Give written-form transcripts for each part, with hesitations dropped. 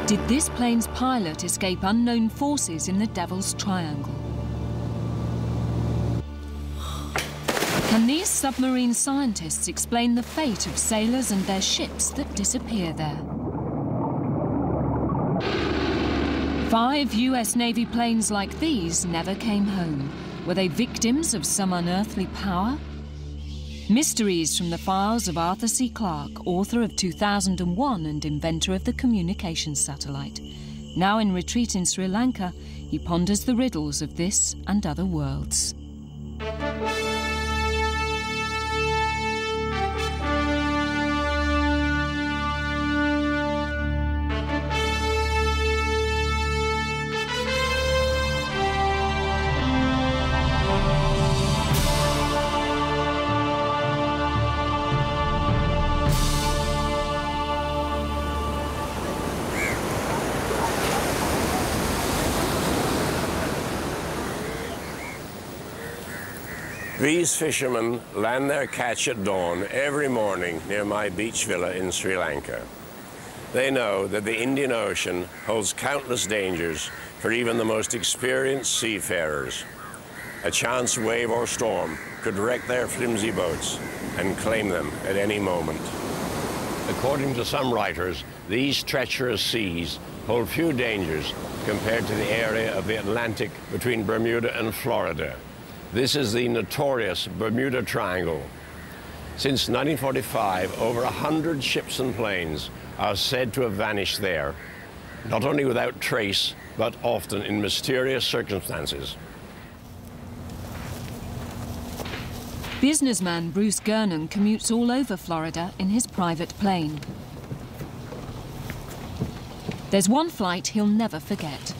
Did this plane's pilot escape unknown forces in the Devil's Triangle? Can these submarine scientists explain the fate of sailors and their ships that disappear there? 5 US Navy planes like these never came home. Were they victims of some unearthly power? Mysteries from the files of Arthur C. Clarke, author of 2001 and inventor of the communications satellite. Now in retreat in Sri Lanka, he ponders the riddles of this and other worlds. These fishermen land their catch at dawn every morning near my beach villa in Sri Lanka. They know that the Indian Ocean holds countless dangers for even the most experienced seafarers. A chance wave or storm could wreck their flimsy boats and claim them at any moment. According to some writers, these treacherous seas hold few dangers compared to the area of the Atlantic between Bermuda and Florida. This is the notorious Bermuda Triangle. Since 1945, over 100 ships and planes are said to have vanished there, not only without trace, but often in mysterious circumstances. Businessman Bruce Gernon commutes all over Florida in his private plane. There's one flight he'll never forget.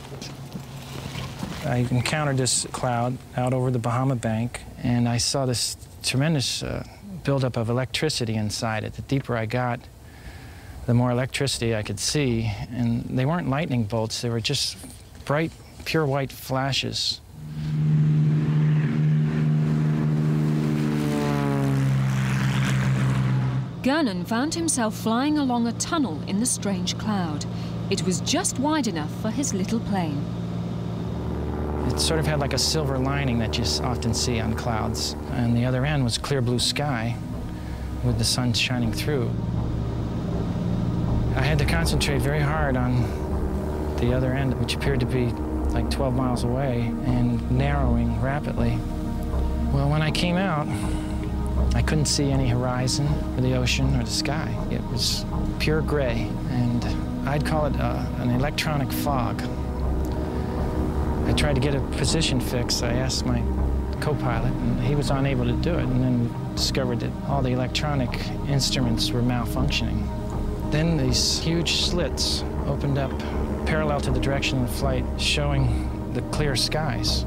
I encountered this cloud out over the Bahama Bank, and I saw this tremendous buildup of electricity inside it. The deeper I got, the more electricity I could see, and they weren't lightning bolts, they were just bright, pure white flashes. Gernon found himself flying along a tunnel in the strange cloud. It was just wide enough for his little plane. It sort of had like a silver lining that you often see on clouds, and the other end was clear blue sky with the sun shining through. I had to concentrate very hard on the other end, which appeared to be like 12 miles away and narrowing rapidly. Well, when I came out, I couldn't see any horizon or the ocean or the sky. It was pure gray, and I'd call it an electronic fog. I tried to get a position fix. I asked my co-pilot, and he was unable to do it, and then we discovered that all the electronic instruments were malfunctioning. Then these huge slits opened up parallel to the direction of the flight, showing the clear skies.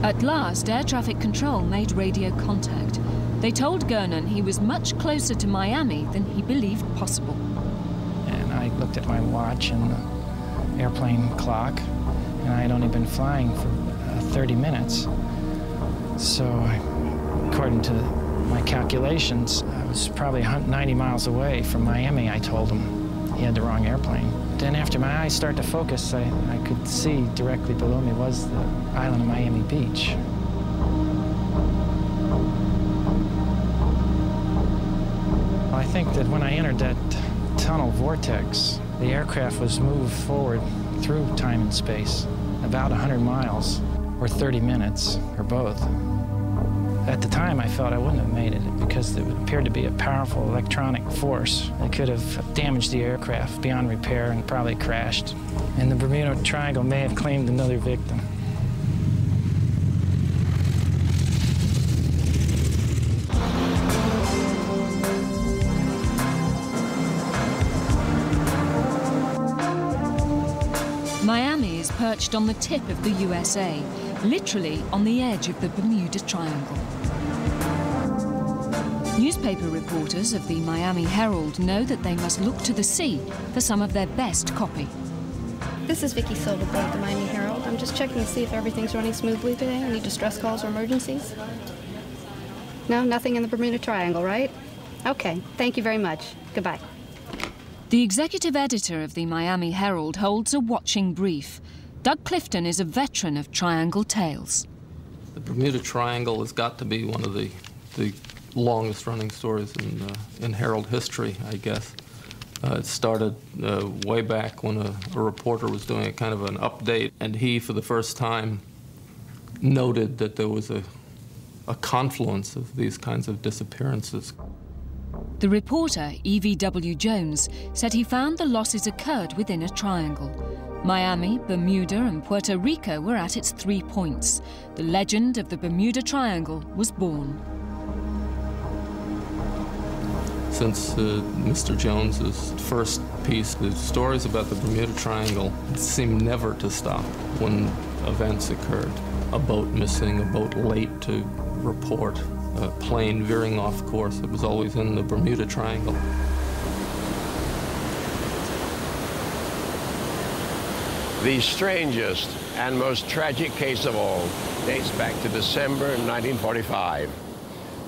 At last, air traffic control made radio contact. They told Gernon he was much closer to Miami than he believed possible. And I looked at my watch and the airplane clock, and I had only been flying for 30 minutes. So, according to my calculations, I was probably 90 miles away from Miami. I told him he had the wrong airplane. Then after my eyes started to focus, I could see directly below me was the island of Miami Beach. Well, I think that when I entered that tunnel vortex, the aircraft was moved forward through time and space, about 100 miles, or 30 minutes, or both. At the time, I felt I wouldn't have made it because there appeared to be a powerful electronic force that could have damaged the aircraft beyond repair and probably crashed. And the Bermuda Triangle may have claimed another victim. Miami is perched on the tip of the USA, literally on the edge of the Bermuda Triangle. Newspaper reporters of the Miami Herald know that they must look to the sea for some of their best copy. This is Vicki Silverberg at the Miami Herald. I'm just checking to see if everything's running smoothly today. Any distress calls or emergencies? No, nothing in the Bermuda Triangle, right? Okay, thank you very much. Goodbye. The executive editor of the Miami Herald holds a watching brief. Doug Clifton is a veteran of triangle tales. The Bermuda Triangle has got to be one of the longest-running stories in Herald history, I guess. It started way back when a reporter was doing a kind of an update, and he, for the first time, noted that there was a confluence of these kinds of disappearances. The reporter, E.V.W. Jones, said he found the losses occurred within a triangle. Miami, Bermuda, and Puerto Rico were at its 3 points. The legend of the Bermuda Triangle was born. Since Mr. Jones's first piece, the stories about the Bermuda Triangle seemed never to stop when events occurred. A boat missing, a boat late to report, a plane veering off course. It was always in the Bermuda Triangle. The strangest and most tragic case of all dates back to December 1945.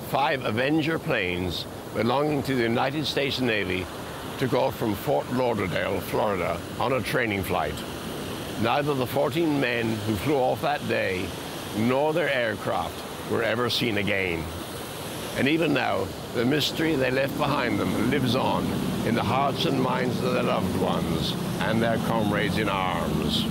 5 Avenger planes belonging to the United States Navy took off from Fort Lauderdale, Florida, on a training flight. Neither the 14 men who flew off that day nor their aircraft were ever seen again. And even now, the mystery they left behind them lives on in the hearts and minds of their loved ones and their comrades in arms.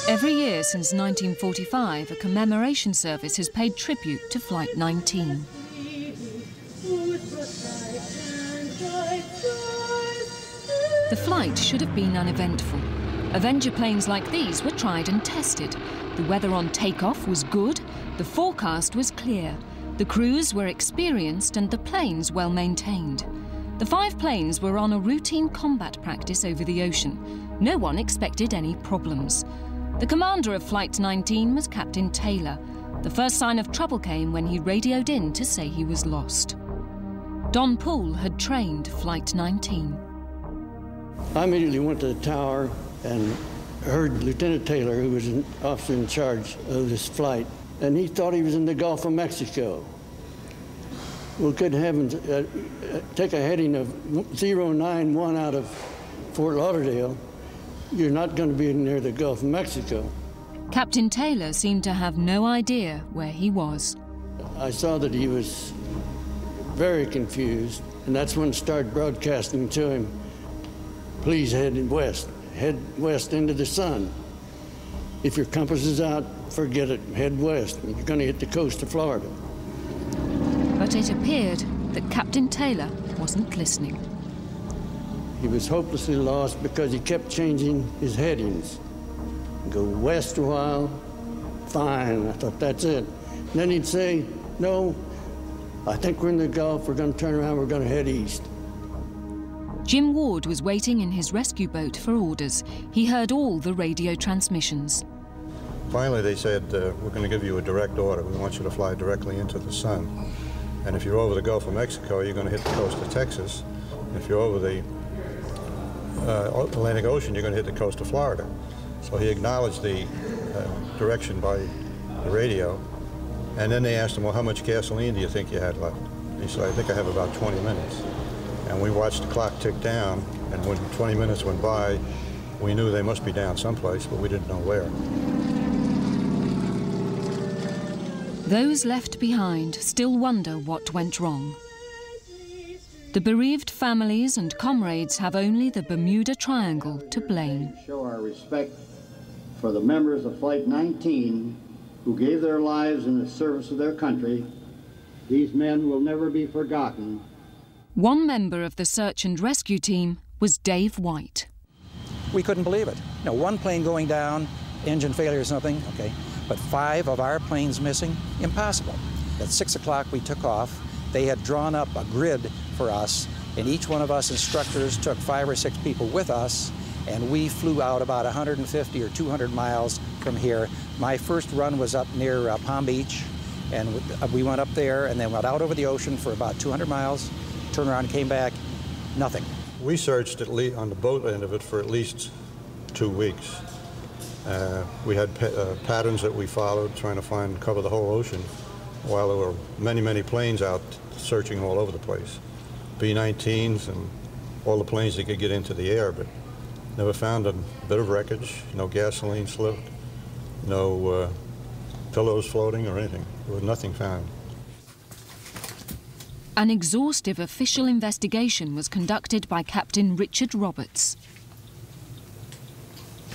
Every year since 1945, a commemoration service has paid tribute to Flight 19. The flight should have been uneventful. Avenger planes like these were tried and tested. The weather on takeoff was good, the forecast was clear, the crews were experienced and the planes well maintained. The 5 planes were on a routine combat practice over the ocean. No one expected any problems. The commander of Flight 19 was Captain Taylor. The first sign of trouble came when he radioed in to say he was lost. Don Poole had trained Flight 19. I immediately went to the tower and heard Lieutenant Taylor, who was an officer in charge of this flight, and he thought he was in the Gulf of Mexico. Well, good heavens, take a heading of 091 out of Fort Lauderdale, you're not going to be near the Gulf of Mexico. Captain Taylor seemed to have no idea where he was. I saw that he was very confused, and that's when I started broadcasting to him, please head west into the sun. If your compass is out, forget it, head west. You're going to hit the coast of Florida. But it appeared that Captain Taylor wasn't listening. He was hopelessly lost because he kept changing his headings. Go west a while, fine, I thought that's it. And then he'd say, no, I think we're in the Gulf, we're going to turn around, we're going to head east. Jim Ward was waiting in his rescue boat for orders. He heard all the radio transmissions. Finally, they said, we're going to give you a direct order. We want you to fly directly into the sun. And if you're over the Gulf of Mexico, you're going to hit the coast of Texas. If you're over the Atlantic Ocean, you're going to hit the coast of Florida. So he acknowledged the direction by the radio. And then they asked him, well, how much gasoline do you think you had left? He said, I think I have about 20 minutes. And we watched the clock tick down, and when 20 minutes went by, we knew they must be down someplace, but we didn't know where. Those left behind still wonder what went wrong. The bereaved families and comrades have only the Bermuda Triangle to blame. Show our respect for the members of Flight 19 who gave their lives in the service of their country. These men will never be forgotten. One member of the search and rescue team was Dave White. We couldn't believe it. You know, one plane going down, engine failure or something, okay, but 5 of our planes missing, impossible. At 6 o'clock we took off. They had drawn up a grid for us, and each one of us instructors took 5 or 6 people with us, and we flew out about 150 or 200 miles from here. My first run was up near Palm Beach, and we went up there and then went out over the ocean for about 200 miles, turned around and came back, nothing. We searched on the boat end of it for at least 2 weeks. We had patterns that we followed, trying to cover the whole ocean, while there were many, many planes out searching all over the place. B-19s and all the planes that could get into the air, but never found a bit of wreckage, no gasoline slipped, no pillows floating or anything. There was nothing found. An exhaustive official investigation was conducted by Captain Richard Roberts.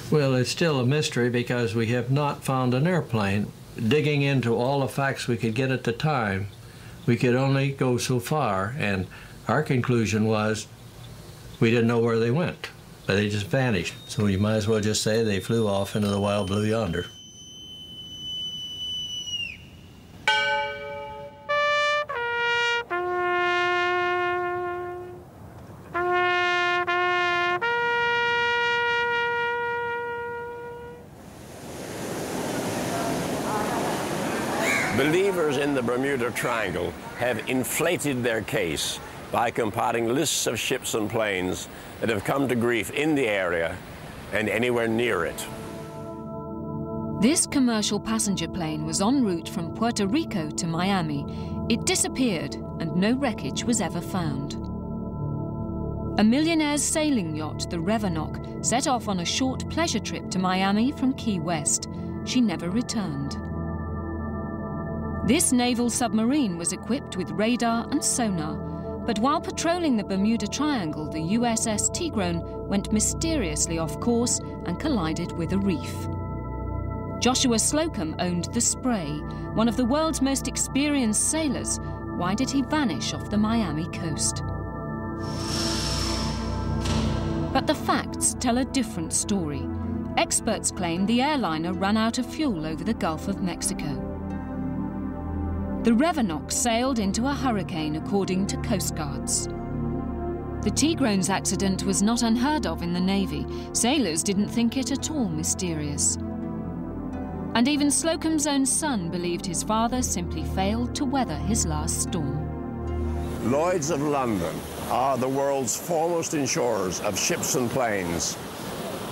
Well, it's still a mystery because we have not found an airplane. Digging into all the facts we could get at the time, we could only go so far, and our conclusion was we didn't know where they went, but they just vanished. So you might as well just say they flew off into the wild blue yonder. Believers in the Bermuda Triangle have inflated their case by compiling lists of ships and planes that have come to grief in the area and anywhere near it. This commercial passenger plane was en route from Puerto Rico to Miami. It disappeared and no wreckage was ever found. A millionaire's sailing yacht, the Revenock, set off on a short pleasure trip to Miami from Key West. She never returned. This naval submarine was equipped with radar and sonar, but while patrolling the Bermuda Triangle, the USS Tigrone went mysteriously off course and collided with a reef. Joshua Slocum owned the Spray, one of the world's most experienced sailors. Why did he vanish off the Miami coast? But the facts tell a different story. Experts claim the airliner ran out of fuel over the Gulf of Mexico. The Revenock sailed into a hurricane, according to Coast Guards. The Tigrone's accident was not unheard of in the Navy. Sailors didn't think it at all mysterious. And even Slocum's own son believed his father simply failed to weather his last storm. Lloyd's of London are the world's foremost insurers of ships and planes.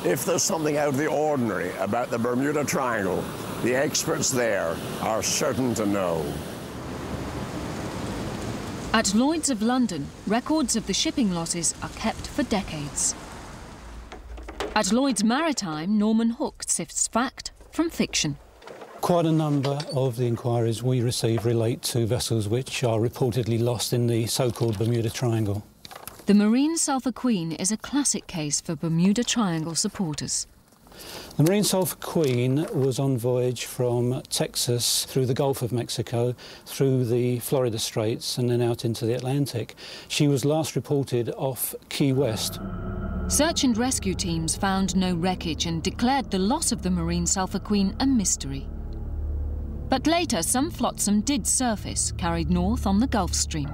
If there's something out of the ordinary about the Bermuda Triangle, the experts there are certain to know. At Lloyd's of London, records of the shipping losses are kept for decades. At Lloyd's Maritime, Norman Hook sifts fact from fiction. Quite a number of the inquiries we receive relate to vessels which are reportedly lost in the so-called Bermuda Triangle. The Marine Sulphur Queen is a classic case for Bermuda Triangle supporters. The Marine Sulphur Queen was on voyage from Texas through the Gulf of Mexico, through the Florida Straits and then out into the Atlantic. She was last reported off Key West. Search and rescue teams found no wreckage and declared the loss of the Marine Sulphur Queen a mystery. But later, some flotsam did surface, carried north on the Gulf Stream.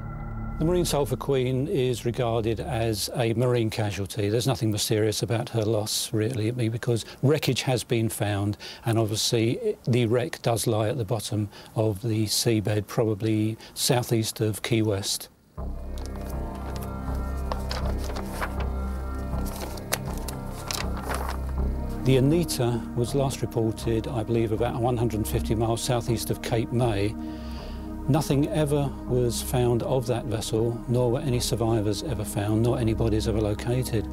The Marine Sulphur Queen is regarded as a marine casualty. There's nothing mysterious about her loss, really, because wreckage has been found, and obviously the wreck does lie at the bottom of the seabed, probably southeast of Key West. The Anita was last reported, I believe, about 150 miles southeast of Cape May. Nothing ever was found of that vessel, nor were any survivors ever found, nor any bodies ever located.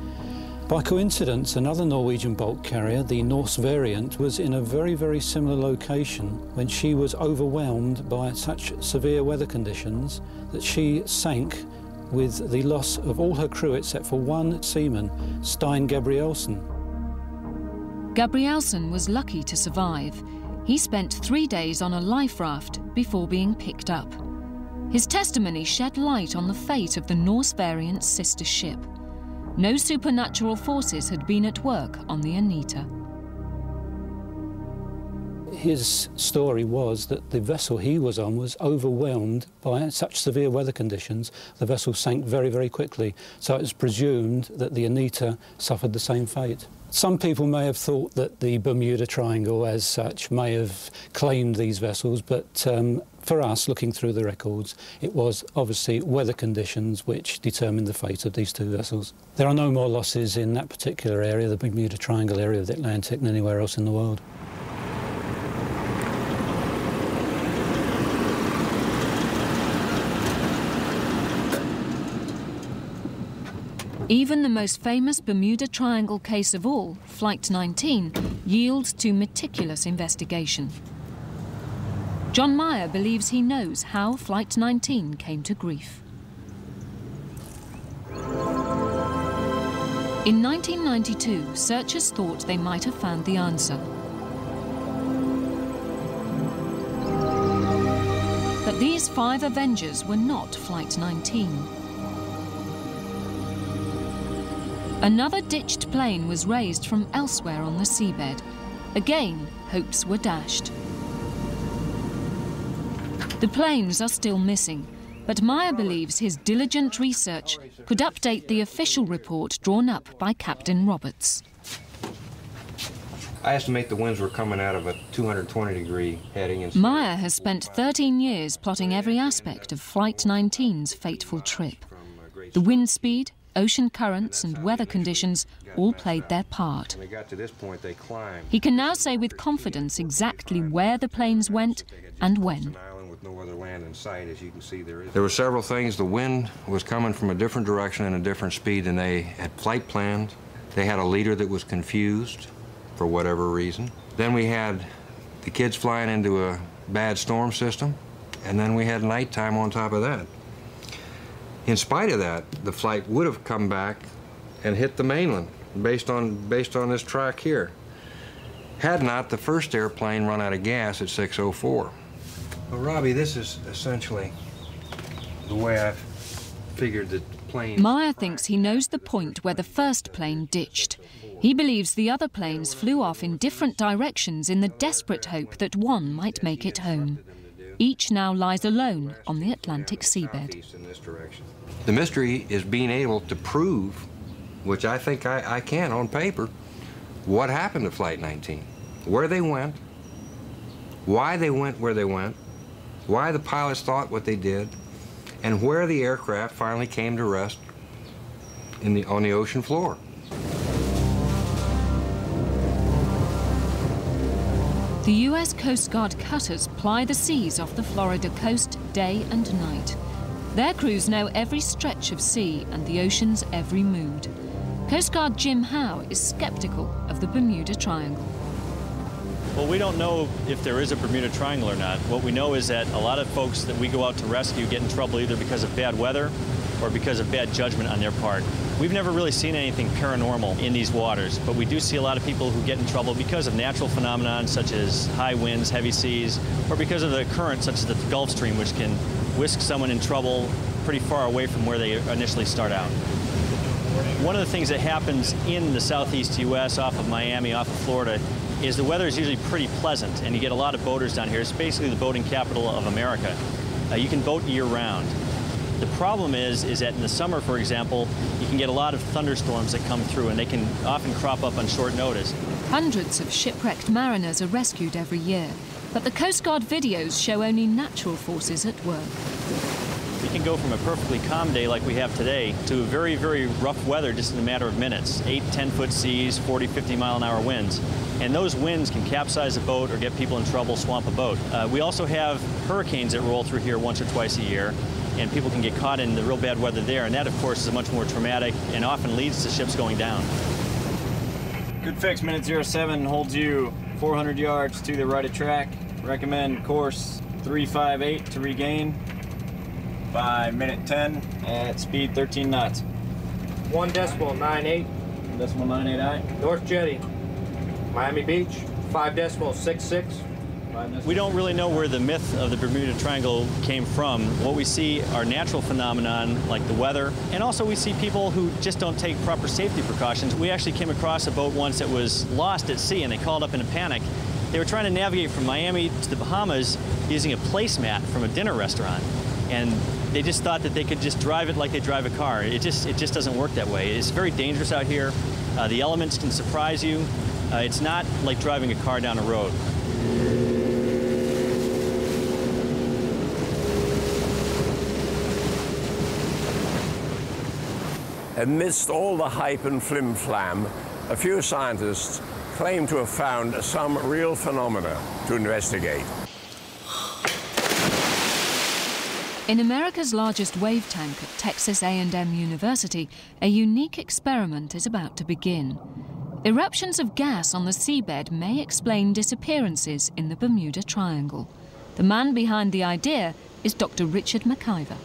By coincidence, another Norwegian bulk carrier, the Norse Variant, was in a very, very similar location when she was overwhelmed by such severe weather conditions that she sank with the loss of all her crew except for one seaman, Stein Gabrielsen. Gabrielsen was lucky to survive. He spent 3 days on a life raft before being picked up. His testimony shed light on the fate of the Norse Variant's sister ship. No supernatural forces had been at work on the Anita. His story was that the vessel he was on was overwhelmed by such severe weather conditions, the vessel sank very, very quickly. So it was presumed that the Anita suffered the same fate. Some people may have thought that the Bermuda Triangle as such may have claimed these vessels, but For us, looking through the records, it was obviously weather conditions which determined the fate of these two vessels. There are no more losses in that particular area, the Bermuda Triangle area of the Atlantic, than anywhere else in the world. Even the most famous Bermuda Triangle case of all, Flight 19, yields to meticulous investigation. John Meyer believes he knows how Flight 19 came to grief. In 1992, searchers thought they might have found the answer. But these 5 Avengers were not Flight 19. Another ditched plane was raised from elsewhere on the seabed. Again, hopes were dashed. The planes are still missing, but Meyer believes his diligent research could update the official report drawn up by Captain Roberts. I estimate the winds were coming out of a 220-degree heading. Meyer has spent 13 years plotting every aspect of Flight 19's fateful trip. The wind speed, ocean currents and weather conditions all played their part. When they got to this point, they climbed. He can now say with confidence exactly where the planes went and when. No other land in sight, as you can see there is. There were several things. The wind was coming from a different direction and a different speed than they had flight planned. They had a leader that was confused for whatever reason. Then we had the kids flying into a bad storm system, and then we had nighttime on top of that. In spite of that, the flight would have come back and hit the mainland based on this track here, had not the first airplane run out of gas at 6:04. Well, Robbie, this is essentially the way I've figured that planes... Meyer thinks he knows the point where the first plane ditched. He believes the other planes flew off in different directions in the desperate hope that one might make it home. Each now lies alone on the Atlantic seabed. The mystery is being able to prove, which I think I can on paper, what happened to Flight 19, where they went, why they went where they went, why the pilots thought what they did, and where the aircraft finally came to rest on the ocean floor. The U.S. Coast Guard cutters ply the seas off the Florida coast day and night. Their crews know every stretch of sea and the ocean's every mood. Coast Guard Jim Howe is skeptical of the Bermuda Triangle. Well, we don't know if there is a Bermuda Triangle or not. What we know is that a lot of folks that we go out to rescue get in trouble either because of bad weather or because of bad judgment on their part. We've never really seen anything paranormal in these waters, but we do see a lot of people who get in trouble because of natural phenomena such as high winds, heavy seas, or because of the current such as the Gulf Stream, which can whisk someone in trouble pretty far away from where they initially start out. One of the things that happens in the southeast U.S. off of Miami, off of Florida, is the weather is usually pretty pleasant, and you get a lot of boaters down here. It's basically the boating capital of America. You can boat year-round. The problem is that in the summer, for example, you can get a lot of thunderstorms that come through, and they can often crop up on short notice. Hundreds of shipwrecked mariners are rescued every year, but the Coast Guard videos show only natural forces at work. We can go from a perfectly calm day like we have today to very, very rough weather just in a matter of minutes. 8, 10-foot seas, 40, 50-mile-an-hour winds. And those winds can capsize a boat or get people in trouble, swamp a boat. We also have hurricanes that roll through here once or twice a year, and people can get caught in the real bad weather there. And that, of course, is much more traumatic and often leads to ships going down. Good fix, minute 07 holds you 400 yards to the right of track. Recommend course 358 to regain by minute 10 at speed 13 knots. 1 decimal 98. Decimal 98I. North Jetty, Miami Beach, 5 decimal 66. We don't really know where the myth of the Bermuda Triangle came from. What we see are natural phenomenon like the weather, and also we see people who just don't take proper safety precautions. We actually came across a boat once that was lost at sea, and they called up in a panic. They were trying to navigate from Miami to the Bahamas using a placemat from a dinner restaurant, and they just thought that they could just drive it like they drive a car. It just doesn't work that way. It's very dangerous out here. The elements can surprise you. It's not like driving a car down a road. Amidst all the hype and flim-flam, a few scientists claim to have found some real phenomena to investigate. In America's largest wave tank at Texas A&M University, a unique experiment is about to begin. Eruptions of gas on the seabed may explain disappearances in the Bermuda Triangle. The man behind the idea is Dr. Richard McIver.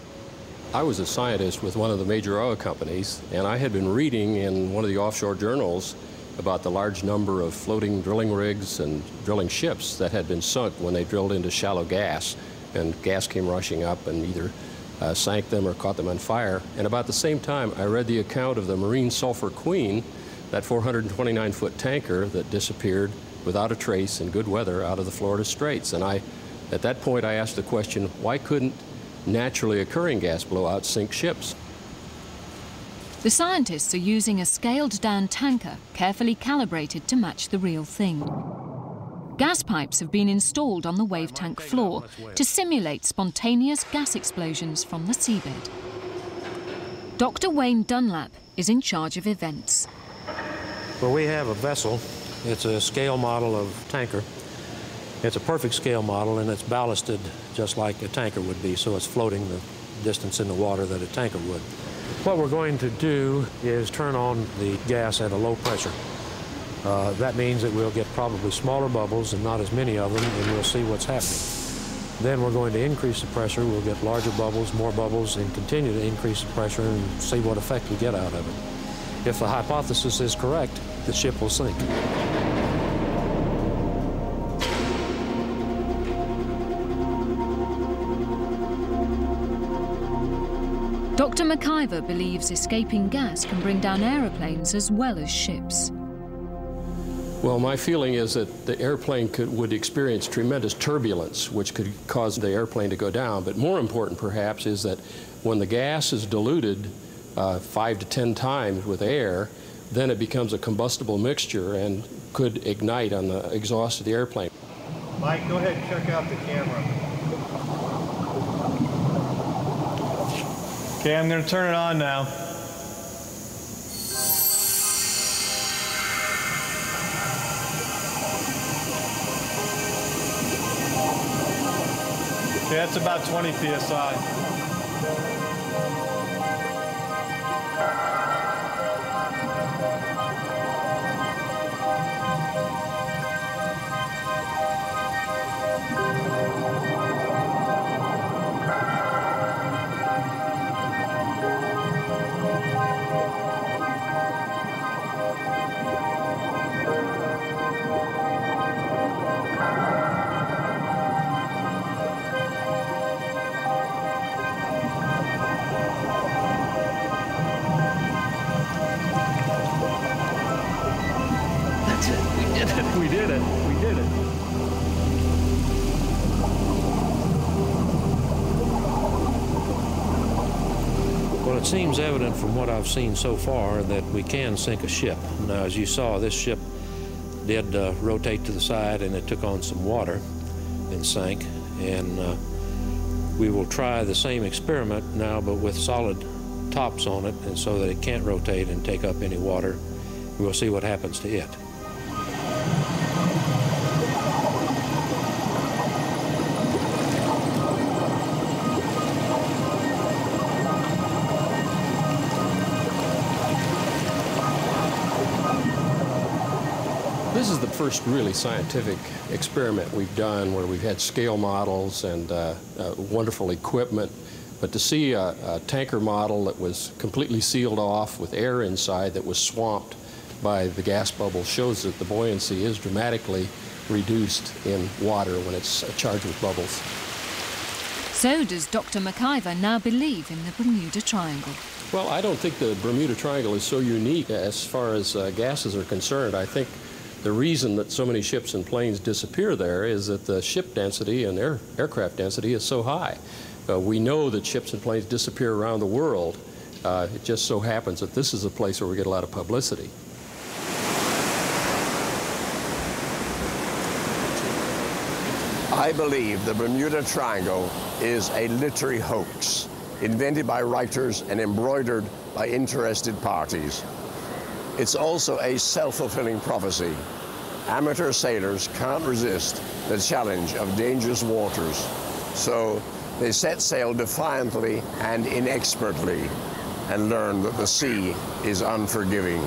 I was a scientist with one of the major oil companies, and I had been reading in one of the offshore journals about the large number of floating drilling rigs and drilling ships that had been sunk when they drilled into shallow gas, and gas came rushing up and either sank them or caught them on fire. And about the same time, I read the account of the Marine Sulphur Queen, that 429-foot tanker that disappeared without a trace in good weather out of the Florida Straits. And at that point, I asked the question, why couldn't naturally occurring gas blowouts sink ships? The scientists are using a scaled-down tanker, carefully calibrated to match the real thing. Gas pipes have been installed on the wave tank floor to simulate spontaneous gas explosions from the seabed. Dr. Wayne Dunlap is in charge of events. Well, we have a vessel. It's a scale model of tanker. It's a perfect scale model, and it's ballasted just like a tanker would be, so it's floating the distance in the water that a tanker would. What we're going to do is turn on the gas at a low pressure. That means that we'll get probably smaller bubbles and not as many of them, and we'll see what's happening. Then we're going to increase the pressure. We'll get larger bubbles, more bubbles, and continue to increase the pressure and see what effect we get out of it. If the hypothesis is correct, the ship will sink. Dr. McIver believes escaping gas can bring down aeroplanes as well as ships. Well, my feeling is that the airplane would experience tremendous turbulence, which could cause the airplane to go down. But more important, perhaps, is that when the gas is diluted 5 to 10 times with air, then it becomes a combustible mixture and could ignite on the exhaust of the airplane. Mike, go ahead and check out the camera. Okay, I'm going to turn it on now. Okay, that's about 20 psi. We did it. We did it. Well, it seems evident from what I've seen so far that we can sink a ship. Now, as you saw, this ship did rotate to the side, and it took on some water and sank. And we will try the same experiment now, but with solid tops on it, and so that it can't rotate and take up any water. We'll see what happens to it. This is the first really scientific experiment we've done where we've had scale models and wonderful equipment. But to see a tanker model that was completely sealed off with air inside that was swamped by the gas bubble shows that the buoyancy is dramatically reduced in water when it's charged with bubbles. So does Dr. McIver now believe in the Bermuda Triangle? Well, I don't think the Bermuda Triangle is so unique as far as gases are concerned. I think the reason that so many ships and planes disappear there is that the ship density and aircraft density is so high. We know that ships and planes disappear around the world. It just so happens that this is a place where we get a lot of publicity. I believe the Bermuda Triangle is a literary hoax invented by writers and embroidered by interested parties. It's also a self-fulfilling prophecy. Amateur sailors can't resist the challenge of dangerous waters, so they set sail defiantly and inexpertly and learn that the sea is unforgiving.